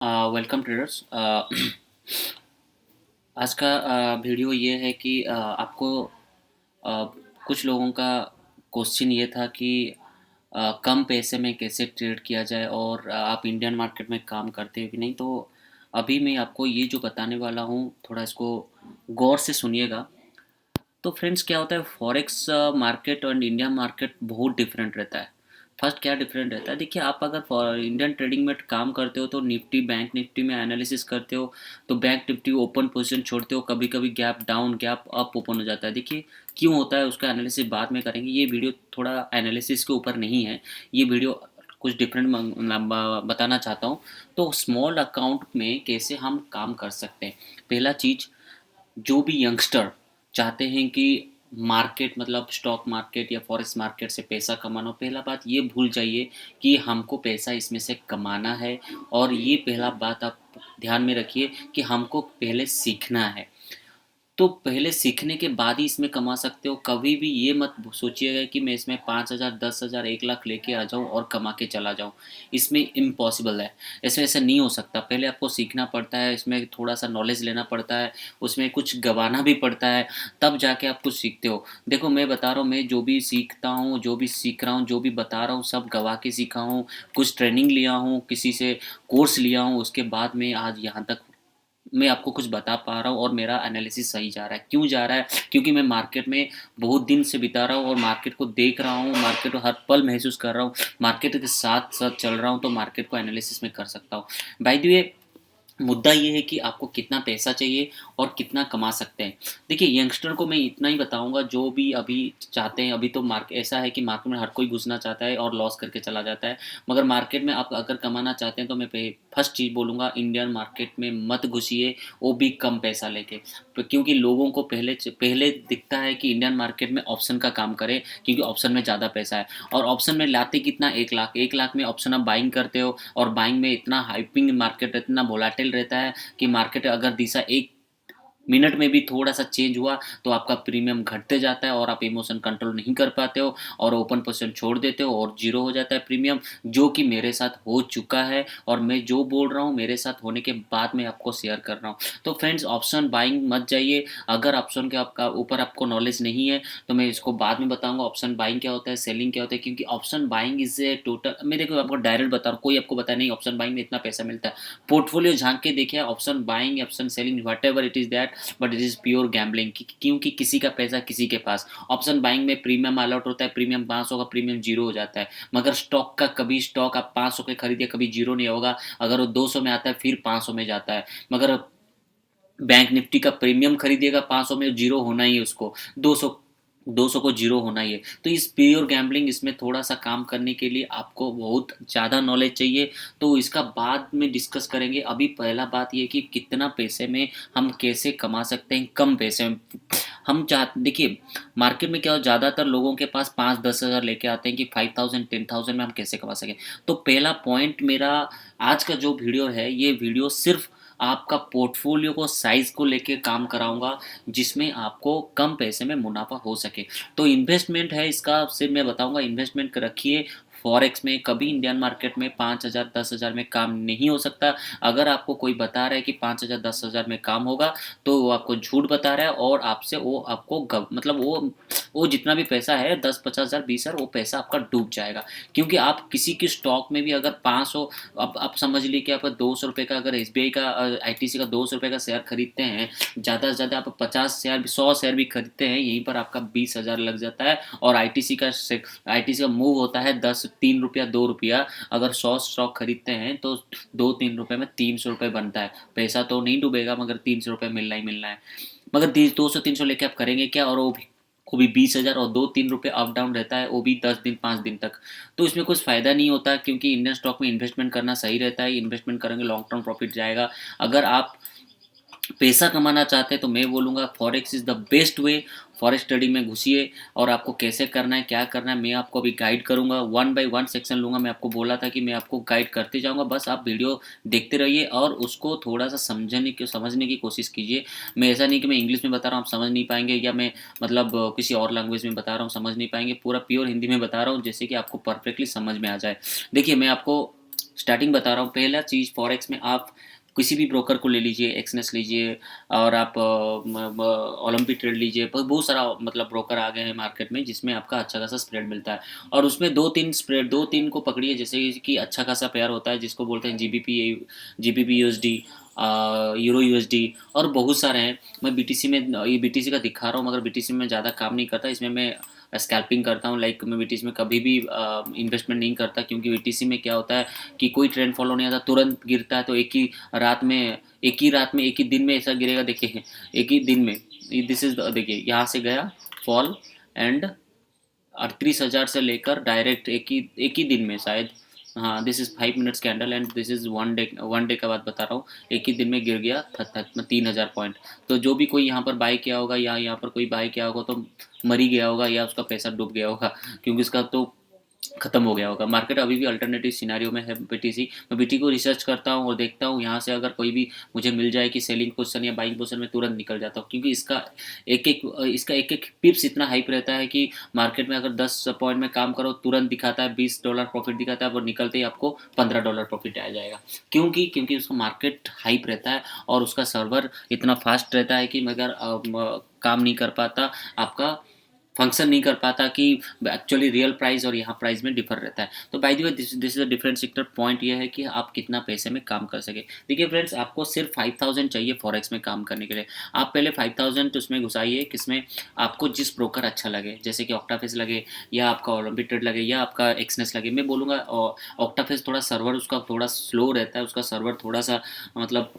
Welcome traders. आज का video ये है कि आपको अ, कुछ लोगों का क्वेश्चन ये था कि कम पैसे में कैसे ट्रेड किया जाए और आप इंडियन मार्केट में काम करते हो कि नहीं। तो अभी मैं आपको ये जो बताने वाला हूँ, थोड़ा इसको गौर से सुनिएगा। तो फ्रेंड्स, क्या होता है, फॉरेक्स मार्केट और इंडियन मार्केट बहुत डिफरेंट रहता है। फर्स्ट क्या डिफरेंट रहता है, देखिए, आप अगर इंडियन ट्रेडिंग में काम करते हो तो निफ्टी बैंक निफ्टी में एनालिसिस करते हो, तो बैंक निफ्टी ओपन पोजीशन छोड़ते हो, कभी कभी gap down gap up open हो जाता है। देखिए क्यों होता है, उसका एनालिसिस बाद में करेंगे। ये वीडियो थोड़ा एनालिसिस के ऊपर नहीं है, ये वीडियो कुछ डिफरेंट बताना चाहता हूँ। तो स्मॉल अकाउंट में कैसे हम काम कर सकते हैं। पहला चीज़, जो भी यंगस्टर चाहते हैं कि मार्केट मतलब स्टॉक मार्केट या फॉरेक्स मार्केट से पैसा कमाना हो, पहला बात ये भूल जाइए कि हमको पैसा इसमें से कमाना है। और ये पहला बात आप ध्यान में रखिए कि हमको पहले सीखना है। तो पहले सीखने के बाद ही इसमें कमा सकते हो। कभी भी ये मत सोचिएगा कि मैं इसमें 5,000 10,000 1 लाख लेके आ जाऊँ और कमा के चला जाऊँ। इसमें इम्पॉसिबल है, इसमें ऐसा नहीं हो सकता। पहले आपको सीखना पड़ता है, इसमें थोड़ा सा नॉलेज लेना पड़ता है, उसमें कुछ गंवाना भी पड़ता है, तब जाके आप कुछ सीखते हो। देखो मैं बता रहा हूँ, मैं जो भी सीखता हूँ, जो भी सीख रहा हूँ, जो भी बता रहा हूँ, सब गवा के सीखा हूँ। कुछ ट्रेनिंग लिया हूँ, किसी से कोर्स लिया हूँ, उसके बाद में आज यहाँ तक मैं आपको कुछ बता पा रहा हूँ और मेरा एनालिसिस सही जा रहा है। क्यों जा रहा है? क्योंकि मैं मार्केट में बहुत दिन से बिता रहा हूँ और मार्केट को देख रहा हूँ, मार्केट को हर पल महसूस कर रहा हूँ, मार्केट के साथ साथ चल रहा हूँ, तो मार्केट को एनालिसिस में कर सकता हूँ। बाय द वे, मुद्दा ये है कि आपको कितना पैसा चाहिए और कितना कमा सकते हैं। देखिए यंगस्टर को मैं इतना ही बताऊंगा, जो भी अभी चाहते हैं। अभी तो मार्केट ऐसा है कि मार्केट में हर कोई घुसना चाहता है और लॉस करके चला जाता है। मगर मार्केट में आप अगर कमाना चाहते हैं तो मैं फर्स्ट चीज़ बोलूँगा, इंडियन मार्केट में मत घुसिए, वो भी कम पैसा लेके। क्योंकि लोगों को पहले पहले दिखता है कि इंडियन मार्केट में ऑप्शन का काम करे, क्योंकि ऑप्शन में ज़्यादा पैसा है। और ऑप्शन में लाते कितना, 1 लाख, 1 लाख में ऑप्शन आप बाइंग करते हो। और बाइंग में इतना हाइपिंग मार्केट, इतना वोलाटिल रहता है कि मार्केट अगर दिशा एक मिनट में भी थोड़ा सा चेंज हुआ तो आपका प्रीमियम घटते जाता है और आप इमोशन कंट्रोल नहीं कर पाते हो और ओपन पोजीशन छोड़ देते हो और जीरो हो जाता है प्रीमियम, जो कि मेरे साथ हो चुका है। और मैं जो बोल रहा हूँ मेरे साथ होने के बाद मैं आपको शेयर कर रहा हूँ। तो फ्रेंड्स, ऑप्शन बाइंग मत जाइए। अगर ऑप्शन के आपका ऊपर आपको नॉलेज नहीं है तो मैं इसको बाद में बताऊंगा, ऑप्शन बाइंग क्या होता है, सेलिंग क्या होता है। क्योंकि option buying is a total, मैं देखो आपको डायरेक्ट बता रहा हूँ, कोई आपको बताया नहीं ऑप्शन बाइंग में इतना पैसा मिलता है। पोर्टफोलियो झांक के देखिए, option buying option selling what ever it is that, but it is pure gambling. क्योंकि किसी का पैसा किसी के पास। ऑप्शन बाइंग में प्रीमियम अलॉट होता है, प्रीमियम 500 का प्रीमियम जीरो हो जाता है। मगर स्टॉक का कभी स्टॉक आप 500 के खरीदिए कभी जीरो नहीं होगा। अगर वो 200 में आता है फिर 500 में जाता है। मगर बैंक निफ्टी का प्रीमियम खरीदिएगा 500 में, जीरो होना ही है उसको। 200 200 को जीरो होना ही है। तो इस प्योर गैम्बलिंग, इसमें थोड़ा सा काम करने के लिए आपको बहुत ज़्यादा नॉलेज चाहिए। तो इसका बाद में डिस्कस करेंगे। अभी पहला बात ये कि कितना पैसे में हम कैसे कमा सकते हैं कम पैसे में। हम चाह देखिए, मार्केट में क्या हो, ज़्यादातर लोगों के पास 5-10 हज़ार लेके आते हैं कि 5,000 10,000 में हम कैसे कमा सकें। तो पहला पॉइंट मेरा आज का जो वीडियो है, ये वीडियो सिर्फ आपका पोर्टफोलियो को साइज को लेके काम कराऊंगा, जिसमें आपको कम पैसे में मुनाफा हो सके। तो इन्वेस्टमेंट है इसका, सिर्फ मैं बताऊंगा इन्वेस्टमेंट रखिए। फॉरेक्स में कभी इंडियन मार्केट में 5,000 10,000 में काम नहीं हो सकता। अगर आपको कोई बता रहा है कि 5,000 10,000 में काम होगा, तो वो आपको झूठ बता रहा है और आपसे वो आपको मतलब वो जितना भी पैसा है 10 50 हज़ार 20 हज़ार, वो पैसा आपका डूब जाएगा। क्योंकि आप किसी की स्टॉक में भी अगर 500, अब आप समझ लीजिए कि आप 200 रुपये का, अगर एसबीआई का आईटीसी का 200 रुपये का शेयर खरीदते हैं, ज़्यादा से ज़्यादा आप 50 शेयर 100 शेयर भी खरीदते हैं, यहीं पर आपका 20,000 लग जाता है। और आईटीसी का मूव होता है 3 रुपया 2 रुपया। अगर 100 स्टॉक खरीदते हैं तो 2-3 रुपये में 300 रुपये बनता है। पैसा तो नहीं डूबेगा, मगर 300 रुपये मिलना ही मिलना है। मगर 200 300 लेके आप करेंगे क्या? और वो भी 20,000, और 2-3 रुपये अप डाउन रहता है, वो भी 10 दिन 5 दिन तक। तो इसमें कुछ फ़ायदा नहीं होता। क्योंकि इंडियन स्टॉक में इन्वेस्टमेंट करना सही रहता है, इन्वेस्टमेंट करेंगे लॉन्ग टर्म प्रॉफिट जाएगा। अगर आप पैसा कमाना चाहते हैं तो मैं बोलूँगा forex is the best way. Forex trading में घुसिए और आपको कैसे करना है क्या करना है मैं आपको अभी गाइड करूँगा। वन बाय वन सेक्शन लूँगा। मैं आपको बोला था कि मैं आपको गाइड करते जाऊँगा, बस आप वीडियो देखते रहिए और उसको थोड़ा सा समझने की कोशिश कीजिए। मैं ऐसा नहीं कि मैं इंग्लिश में बता रहा हूँ आप समझ नहीं पाएंगे, या मैं मतलब किसी और लैंग्वेज में बता रहा हूँ समझ नहीं पाएंगे। पूरा प्योर हिंदी में बता रहा हूँ, जैसे कि आपको परफेक्टली समझ में आ जाए। देखिए मैं आपको स्टार्टिंग बता रहा हूँ। पहला चीज़ फॉरेक्स में आप किसी भी ब्रोकर को ले लीजिए, एक्सनेस लीजिए और आप ओलंपिक ट्रेड लीजिए, बहुत सारा मतलब ब्रोकर आ गए हैं मार्केट में जिसमें आपका अच्छा खासा स्प्रेड मिलता है। और उसमें दो तीन स्प्रेड, दो तीन को पकड़िए, जैसे कि अच्छा खासा पेयर होता है जिसको बोलते हैं जीबीपी यूएसडी, यूरो यूएसडी, और बहुत सारे हैं। मैं बीटीसी में, ये बीटीसी का दिखा रहा हूँ, मगर बीटीसी में ज़्यादा काम नहीं करता, इसमें मैं स्कैल्पिंग करता हूँ। लाइक मैं बीटीसी में कभी भी इन्वेस्टमेंट नहीं करता, क्योंकि बीटीसी में क्या होता है कि कोई ट्रेंड फॉलो नहीं आता, तुरंत गिरता है तो रात में एक ही दिन में ऐसा गिरेगा, देखिए एक ही दिन में। दिस इज, देखिए यहाँ से गया फॉल एंड 38,000 से लेकर डायरेक्ट एक ही दिन में शायद, हाँ this is 5 minutes candle and this is one day का बात बता रहा हूँ। एक ही दिन में गिर गया 3,000 पॉइंट। तो जो भी कोई यहाँ पर बाई किया होगा या यहाँ पर कोई बाई किया होगा तो मर ही गया होगा, या उसका पैसा डूब गया होगा, क्योंकि उसका तो खत्म हो गया होगा। मार्केट अभी भी अल्टरनेटिव सिनारियो में है बीटीसी। मैं बीटी को रिसर्च करता हूँ और देखता हूँ, यहाँ से अगर कोई भी मुझे मिल जाए कि सेलिंग पोजीशन या बाइंग पोजीशन में, तुरंत निकल जाता हूँ, क्योंकि एक एक पिप्स इतना हाइप रहता है कि मार्केट में अगर 10 पॉइंट में काम करो तुरंत दिखाता है $20 प्रॉफिट दिखाता है, और निकलते ही आपको $15 प्रॉफिट आ जाएगा। क्योंकि उसका मार्केट हाइप रहता है और उसका सर्वर इतना फास्ट रहता है कि मगर काम नहीं कर पाता, आपका फंक्शन नहीं कर पाता, कि एक्चुअली रियल प्राइस और यहाँ प्राइस में डिफर रहता है। तो by the way this is a different sector. Point ये है कि आप कितना पैसे में काम कर सके। देखिए फ्रेंड्स, आपको सिर्फ 5,000 चाहिए फॉरेक्स में काम करने के लिए। आप पहले 5,000 उसमें घुसाइए, किसमें आपको जिस ब्रोकर अच्छा लगे, जैसे कि ऑक्टाफिस लगे या आपका ओलंपिक ट्रेड लगे या आपका एक्सनेस लगे। मैं बोलूँगा ऑक्टाफिस थोड़ा सर्वर उसका थोड़ा स्लो रहता है, उसका सर्वर थोड़ा सा मतलब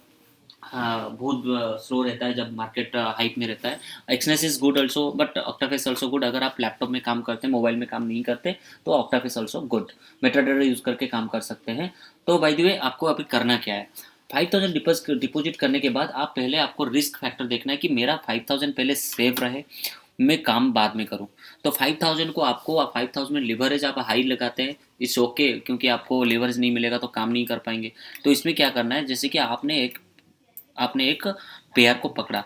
हाँ, बहुत स्लो रहता है जब मार्केट हाइप में रहता है। Exness is good also, but OctaFX also good. अगर आप लैपटॉप में काम करते हैं, मोबाइल में काम नहीं करते, तो ऑक्टाफिस ऑल्सो गुड। मेटाडेटा यूज़ करके काम कर सकते हैं। तो बाय द वे आपको अभी करना क्या है, 5,000 डिपॉजिट करने के बाद आप पहले, आपको रिस्क फैक्टर देखना है कि मेरा 5,000 पहले सेव रहे, मैं काम बाद में करूं। तो 5,000 को आपको 5,000 में लिवरेज आप हाई लगाते हैं, इट्स ओके, क्योंकि आपको लिवरेज नहीं मिलेगा तो काम नहीं कर पाएंगे। तो इसमें क्या करना है, जैसे कि आपने एक पेयर को पकड़ा,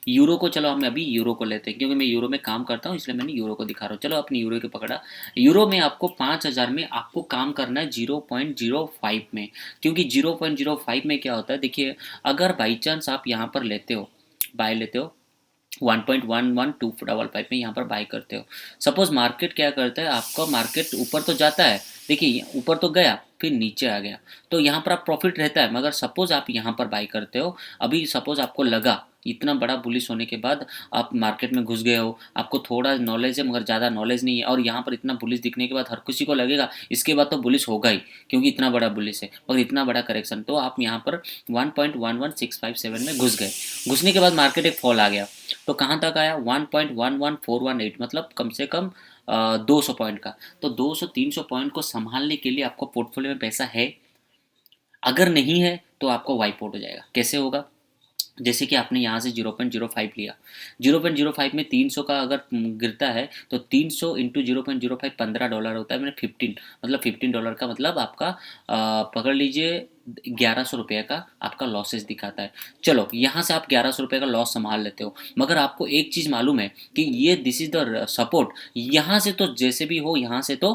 यूरो को। चलो हम अभी यूरो को लेते हैं, क्योंकि मैं यूरो में काम करता हूँ इसलिए मैंने यूरो को दिखा रहा हूँ। चलो अपनी यूरो को पकड़ा। यूरो में आपको 5,000 में आपको काम करना है 0.05 में। क्योंकि 0.05 में क्या होता है, देखिए अगर बाई चांस आप यहाँ पर लेते हो, बाय लेते हो 1.11255 में यहाँ पर बाय करते हो। सपोज मार्केट क्या करता है, आपका मार्केट ऊपर तो जाता है, देखिए ऊपर तो गया फिर नीचे आ गया, तो यहाँ पर आप प्रॉफिट रहता है। मगर सपोज आप यहाँ पर बाय करते हो, अभी सपोज आपको लगा इतना बड़ा बुलिश होने के बाद आप मार्केट में घुस गए हो, आपको थोड़ा नॉलेज है मगर ज़्यादा नॉलेज नहीं है, और यहाँ पर इतना बुलिश दिखने के बाद हर किसी को लगेगा इसके बाद तो बुलिश होगा ही, क्योंकि इतना बड़ा बुलिश है मगर इतना बड़ा करेक्शन। तो आप यहाँ पर 1.11657 में घुस गए। घुसने के बाद मार्केट एक फॉल आ गया, तो कहाँ तक आया, 1.11418, मतलब कम से कम 200 पॉइंट का। तो 200-300 पॉइंट को संभालने के लिए आपको पोर्टफोलियो में पैसा है। अगर नहीं है तो आपको वाइप आउट हो जाएगा। कैसे होगा, जैसे कि आपने यहाँ से 0.05 लिया, 0.05 में 300 का अगर गिरता है तो 300 इंटू 0.05 $15 होता है, मैंने 15, मतलब $15 का, मतलब आपका पकड़ लीजिए 1,100 रुपये का आपका लॉसेस दिखाता है। चलो यहाँ से आप 1,100 रुपये का लॉस संभाल लेते हो, मगर आपको एक चीज़ मालूम है कि ये दिस इज द सपोर्ट। यहाँ से तो जैसे भी हो, यहाँ से तो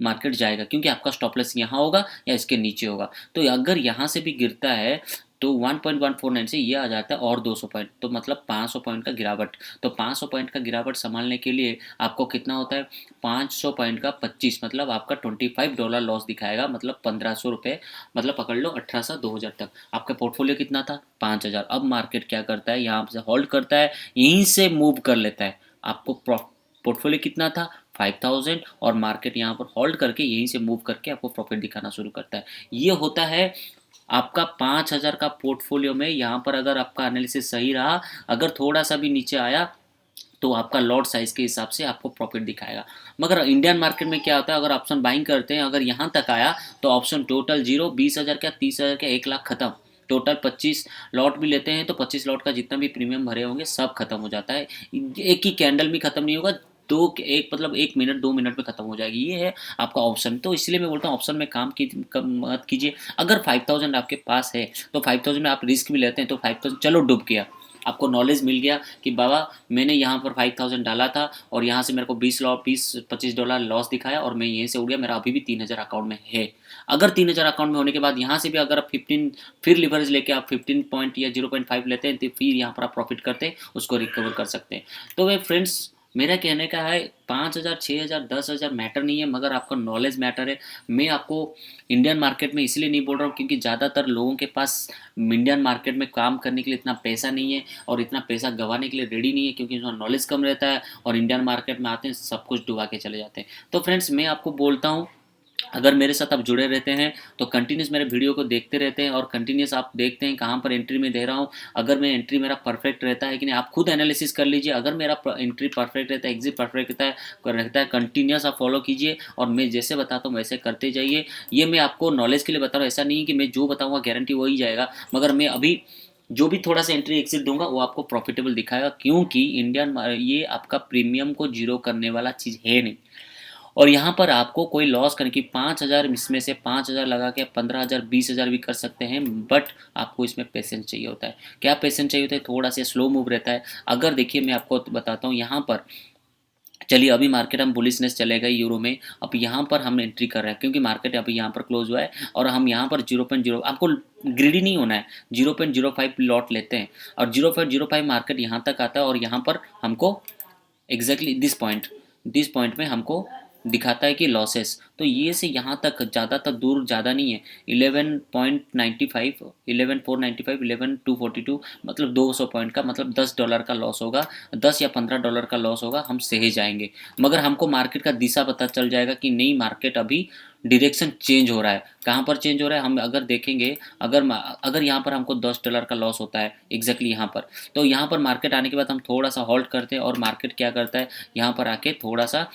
मार्केट जाएगा, क्योंकि आपका स्टॉप लॉस यहाँ होगा या इसके नीचे होगा। तो अगर यहाँ से भी गिरता है तो 1.149 से ये आ जाता है और 200 पॉइंट, तो मतलब 500 पॉइंट का गिरावट। तो 500 पॉइंट का गिरावट संभालने के लिए आपको कितना होता है, 500 पॉइंट का 25, मतलब आपका $25 लॉस दिखाएगा, मतलब 1,500 रुपये, मतलब पकड़ लो 18 से 2,000 तक। आपका पोर्टफोलियो कितना था, 5,000। अब मार्केट क्या करता है, यहाँ से होल्ड करता है, यहीं से मूव कर लेता है। आपको पोर्टफोलियो कितना था, 5,000, और मार्केट यहाँ पर होल्ड करके यहीं से मूव करके आपको प्रॉफिट दिखाना शुरू करता है। ये होता है आपका 5,000 का पोर्टफोलियो में। यहाँ पर अगर आपका एनालिसिस सही रहा, अगर थोड़ा सा भी नीचे आया तो आपका लॉट साइज के हिसाब से आपको प्रॉफिट दिखाएगा। मगर इंडियन मार्केट में क्या होता है, अगर ऑप्शन बाइंग करते हैं, अगर यहाँ तक आया तो ऑप्शन टोटल जीरो, 20,000 का, 30,000 का, 1,00,000 खत्म। टोटल 25 लॉट भी लेते हैं तो 25 लॉट का जितना भी प्रीमियम भरे होंगे सब खत्म हो जाता है। एक ही कैंडल में खत्म नहीं होगा, दो एक मतलब 1 मिनट 2 मिनट में खत्म हो जाएगी। ये है आपका ऑप्शन। तो इसलिए मैं बोलता हूँ ऑप्शन में मत कीजिए। अगर 5,000 आपके पास है तो 5,000 में आप रिस्क भी लेते हैं, तो 5,000 चलो डूब गया, आपको नॉलेज मिल गया कि बाबा मैंने यहाँ पर 5000 डाला था और यहाँ से मेरे को 20-25 डॉलर लॉस दिखाया और मैं यहीं से उड़ गया, मेरा अभी भी 3000 अकाउंट में है। अगर 3000 अकाउंट में होने के बाद यहाँ से भी अगर आप 15 फिर लिवरेज लेके आप 15 पॉइंट या 0.5 लेते हैं तो फिर यहाँ पर आप प्रॉफिट करते हैं, उसको रिकवर कर सकते हैं। तो वे फ्रेंड्स मेरा कहने का है 5000 6000 10,000 मैटर नहीं है, मगर आपका नॉलेज मैटर है। मैं आपको इंडियन मार्केट में इसलिए नहीं बोल रहा हूँ क्योंकि ज़्यादातर लोगों के पास इंडियन मार्केट में काम करने के लिए इतना पैसा नहीं है और इतना पैसा गंवाने के लिए रेडी नहीं है, क्योंकि उनका नॉलेज कम रहता है और इंडियन मार्केट में आते हैं सब कुछ डुबा के चले जाते हैं। तो फ्रेंड्स मैं आपको बोलता हूँ, अगर मेरे साथ आप जुड़े रहते हैं तो कंटिन्यूस मेरे वीडियो को देखते रहते हैं और कंटिन्यूस आप देखते हैं कहाँ पर एंट्री में दे रहा हूँ, अगर मैं एंट्री मेरा परफेक्ट रहता है कि नहीं, आप खुद एनालिसिस कर लीजिए। अगर मेरा एंट्री परफेक्ट रहता है, एग्जिट परफेक्ट रहता है कंटिन्यूस आप फॉलो कीजिए और मैं जैसे बताता हूँ वैसे करते जाइए। ये मैं आपको नॉलेज के लिए बता रहा हूँ, ऐसा नहीं कि मैं जो बताऊँगा गारंटी वही जाएगा, मगर मैं अभी जो भी थोड़ा सा एंट्री एग्जिट दूंगा वो आपको प्रॉफिटेबल दिखाएगा, क्योंकि इंडियन ये आपका प्रीमियम को जीरो करने वाला चीज़ है नहीं। और यहाँ पर आपको कोई लॉस करने की 5000 इसमें से 5000 लगा के 15,000 20,000 भी कर सकते हैं, बट आपको इसमें पेशेंस चाहिए होता है। क्या पेशेंस चाहिए होता है? थोड़ा सा स्लो मूव रहता है। अगर देखिए मैं आपको बताता हूँ यहाँ पर, चलिए अभी मार्केट हम बुलिशनेस चलेगा यूरो में, अब यहाँ पर हम एंट्री कर रहे हैं क्योंकि मार्केट अभी यहाँ पर क्लोज हुआ है और हम यहाँ पर 0.0, आपको ग्रीडी नहीं होना है, 0.05 लॉट लेते हैं और 0.05 मार्केट यहाँ तक आता है और यहाँ पर हमको एग्जैक्टली दिस पॉइंट में हमको दिखाता है कि लॉसेस, तो ये से यहाँ तक ज़्यादातर दूर ज़्यादा नहीं है, 11.95 11,495 11,242, मतलब 200 पॉइंट का, मतलब $10 का लॉस होगा, 10 या $15 का लॉस होगा, हम सही जाएंगे। मगर हमको मार्केट का दिशा पता चल जाएगा कि नहीं, मार्केट अभी डायरेक्शन चेंज हो रहा है। कहाँ पर चेंज हो रहा है हम अगर देखेंगे, अगर यहाँ पर हमको $10 का लॉस होता है एग्जैक्टली यहाँ पर, तो यहाँ पर मार्केट आने के बाद हम थोड़ा सा होल्ड करते हैं और मार्केट क्या करता है, यहाँ पर आके थोड़ा सा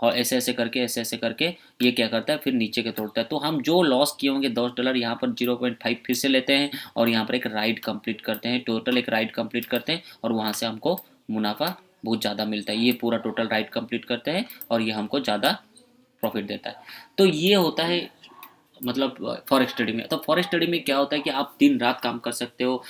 और ऐसे ऐसे करके ये क्या करता है, फिर नीचे के तोड़ता है। तो हम जो लॉस किए होंगे $10 यहाँ पर 0.5 फिर से लेते हैं और यहाँ पर एक राइड कंप्लीट करते हैं, टोटल एक राइड कंप्लीट करते हैं और वहाँ से हमको मुनाफा बहुत ज़्यादा मिलता है। ये पूरा टोटल राइड कंप्लीट करते हैं और ये हमको ज़्यादा प्रॉफिट देता है। तो ये होता है मतलब फॉरेक्स ट्रेडिंग में। तो फॉरेक्स ट्रेडिंग में क्या होता है कि आप दिन रात काम कर सकते हो,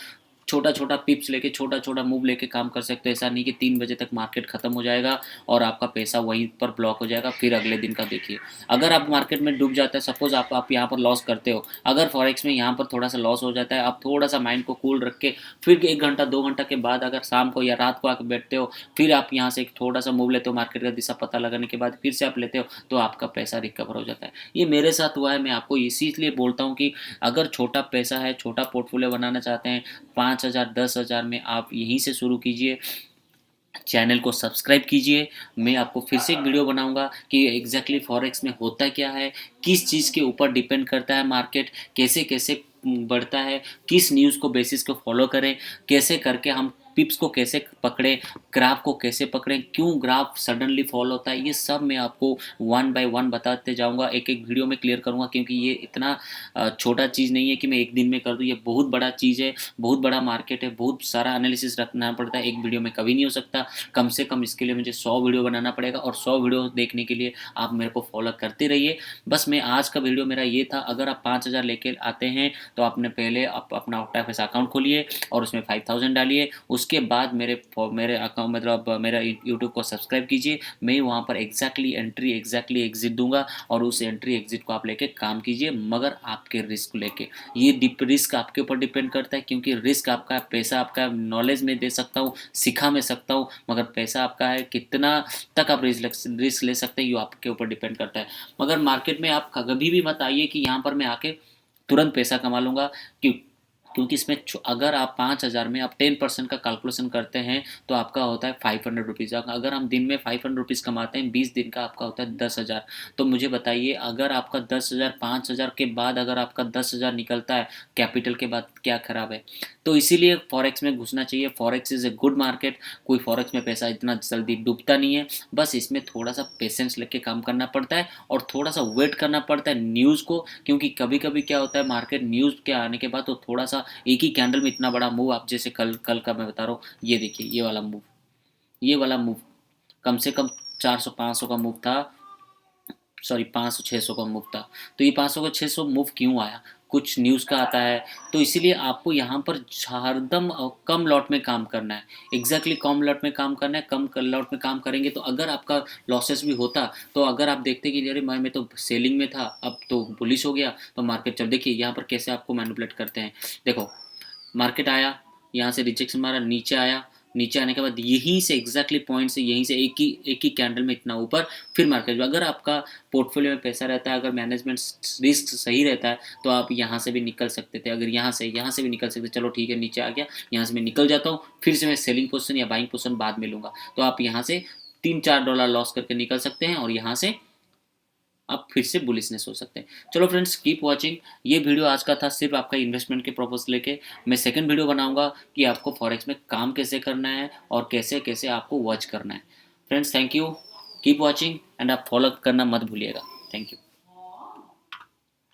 छोटा छोटा पिप्स लेके छोटा छोटा मूव लेके काम कर सकते हो। ऐसा नहीं कि 3 बजे तक मार्केट खत्म हो जाएगा और आपका पैसा वहीं पर ब्लॉक हो जाएगा, फिर अगले दिन का देखिए। अगर आप मार्केट में डूब जाता है, सपोज आप यहाँ पर लॉस करते हो, अगर फॉरेक्स में यहाँ पर थोड़ा सा लॉस हो जाता है, आप थोड़ा सा माइंड को कूल रख के फिर 1 घंटा 2 घंटा के बाद अगर शाम को या रात को आकर बैठते हो, फिर आप यहाँ से एक थोड़ा सा मूव लेते हो, मार्केट का दिशा पता लगाने के बाद फिर से आप लेते हो, तो आपका पैसा रिकवर हो जाता है। ये मेरे साथ हुआ है, मैं आपको इसीलिए बोलता हूँ कि अगर छोटा पैसा है, छोटा पोर्टफोलियो बनाना चाहते हैं, 5,000 10,000 में आप यहीं से शुरू कीजिए। चैनल को सब्सक्राइब कीजिए। मैं आपको फिर से एक वीडियो बनाऊंगा कि एग्जैक्टली फॉरेक्स में होता क्या है, किस चीज़ के ऊपर डिपेंड करता है मार्केट, कैसे कैसे बढ़ता है, किस न्यूज़ को बेसिस को फॉलो करें, कैसे करके हम पिप्स को कैसे पकड़ें, ग्राफ को कैसे पकड़ें, क्यों ग्राफ सडनली फॉल होता है, ये सब मैं आपको वन बाय वन बताते जाऊंगा, एक एक वीडियो में क्लियर करूंगा, क्योंकि ये इतना छोटा चीज़ नहीं है कि मैं एक दिन में कर दूँ। ये बहुत बड़ा चीज़ है, बहुत बड़ा मार्केट है, बहुत सारा एनालिसिस रखना पड़ता है, एक वीडियो में कभी नहीं हो सकता। कम से कम इसके लिए मुझे 100 वीडियो बनाना पड़ेगा और 100 वीडियो देखने के लिए आप मेरे को फॉलो करते रहिए। बस मैं आज का वीडियो मेरा ये था, अगर आप 5,000 लेके आते हैं तो आपने पहले आप अपना ऑक्टाफेस अकाउंट खोलिए और उसमें 5,000 डालिए, उसके बाद मेरे अकाउंट मतलब मेरा यूट्यूब को सब्सक्राइब कीजिए। मैं वहाँ पर एग्जैक्टली एंट्री एग्जैक्टली एग्जिट दूंगा और उस एंट्री एग्जिट को आप लेके काम कीजिए, मगर आपके रिस्क लेके। ये रिस्क आपके ऊपर डिपेंड करता है, क्योंकि रिस्क आपका, पैसा आपका, नॉलेज में दे सकता हूँ, सिखा में सकता हूँ, मगर पैसा आपका है, कितना तक आप रिस्क ले सकते हैं ये आपके ऊपर डिपेंड करता है। मगर मार्केट में आप कभी भी मत आइए कि यहाँ पर मैं आके तुरंत पैसा कमा लूँगा, क्यों? क्योंकि इसमें अगर आप 5,000 में आप 10% का कैलकुलेशन करते हैं तो आपका होता है 500 रुपीज़। अगर हम दिन में 500 रुपीज़ कमाते हैं, 20 दिन का आपका होता है 10,000। तो मुझे बताइए, अगर आपका 10,000 5,000 के बाद अगर आपका 10,000 निकलता है कैपिटल के बाद, क्या खराब है? तो इसीलिए फॉरेक्स में घुसना चाहिए। Forex is a good market. कोई फॉरेक्स में पैसा इतना जल्दी डूबता नहीं है, बस इसमें थोड़ा सा पेशेंस लेके काम करना पड़ता है और थोड़ा सा वेट करना पड़ता है न्यूज़ को, क्योंकि कभी कभी क्या होता है, मार्केट न्यूज़ के आने के बाद तो थोड़ा सा एक ही कैंडल में इतना बड़ा मूव, आप जैसे कल कल का मैं बता रहा हूँ, ये देखिए ये वाला मूव कम से कम 400-500 का मूव था, सॉरी 500-600 का मूव था। तो ये 500 का 600 मूव क्यों आया? कुछ न्यूज़ का आता है, तो इसीलिए आपको यहाँ पर हरदम कम लॉट में काम करना है। एग्ज़ैक्टली कम लॉट में काम करना है, कम क लॉट में काम करेंगे तो अगर आपका लॉसेस भी होता, तो अगर आप देखते कि अरे मैं तो सेलिंग में था, अब तो बुलिश हो गया, तो मार्केट चल देखिए यहाँ पर कैसे आपको मैनिपुलेट करते हैं। देखो, मार्केट आया, यहाँ से रिजेक्शन मारा, नीचे आया, नीचे आने के बाद यहीं से एग्जैक्टली पॉइंट से यहीं से एक ही कैंडल में इतना ऊपर, फिर मार्केट। अगर आपका पोर्टफोलियो में पैसा रहता है, अगर मैनेजमेंट रिस्क सही रहता है, तो आप यहाँ से भी निकल सकते थे। अगर यहाँ से भी निकल सकते, चलो ठीक है नीचे आ गया, यहाँ से मैं निकल जाता हूँ, फिर से मैं सेलिंग पोजीशन या बाइंग पोजीशन बाद में लूँगा। तो आप यहाँ से $3-4 लॉस करके निकल सकते हैं और यहाँ से आप फिर से बुलिशनेस हो सकते हैं। चलो फ्रेंड्स, कीप वॉचिंग। ये वीडियो आज का था सिर्फ आपका इन्वेस्टमेंट के पर्पस लेके। मैं सेकंड वीडियो बनाऊंगा कि आपको फॉरेक्स में काम कैसे करना है और कैसे कैसे आपको वॉच करना है। Friends, thank you, keep watching and आप फॉलो करना मत भूलिएगा। Thank you.